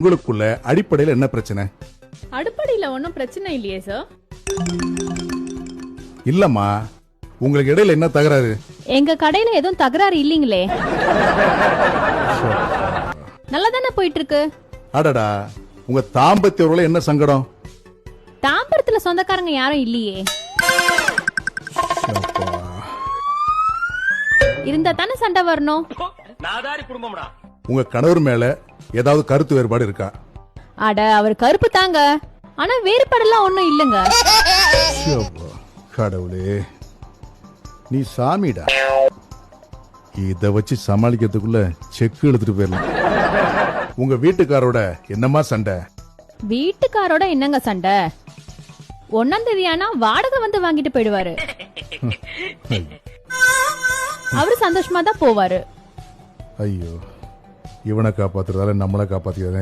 உங்களுக்குள்ள அடிப்படையில் என்ன பிரச்சனை? அடிப்படையில ஒன்னும் பிரச்சனை இல்லையே சார். இல்லம்மா, உங்களுக்கு இடையில என்ன தகராறு? எங்க கடையில எதுவும் தகராறு இல்லீங்களே. நல்லா தானே போயிட்டு இருக்கு. அடடா, உங்க தாம்பத்திய உறவுல என்ன சங்கடம்? தாம்பரத்துல சொந்தக்காரங்க யாரும் இல்லையே. இருந்தா தானே சண்டை வரணும். உங்க கணவர் மேல ஏதாவது கருத்து வேறுபாடு இருக்கா? அட, அவர் கருப்பு தாங்க, ஆனா வேறுபாடெல்லாம் ஒண்ணும் இல்லங்க. கடவுளே, நீ சாமிடா. இத வச்சு சமாளிக்கிறதுக்குள்ள செக்கு எடுத்துட்டு போயிடலாம். உங்க வீட்டுக்காரோட என்னமா சண்டை? வீட்டுக்காரோட என்னங்க சண்டை? 1ஆம் தேதி ஆனா வாடகை வந்து வாங்கிட்டு போயிடுவாரு. அவரு சந்தோஷமா தான் போவாரு. ஐயோ, இவனை காப்பாத்துறதால நம்மளை காப்பாத்திக்கிறதே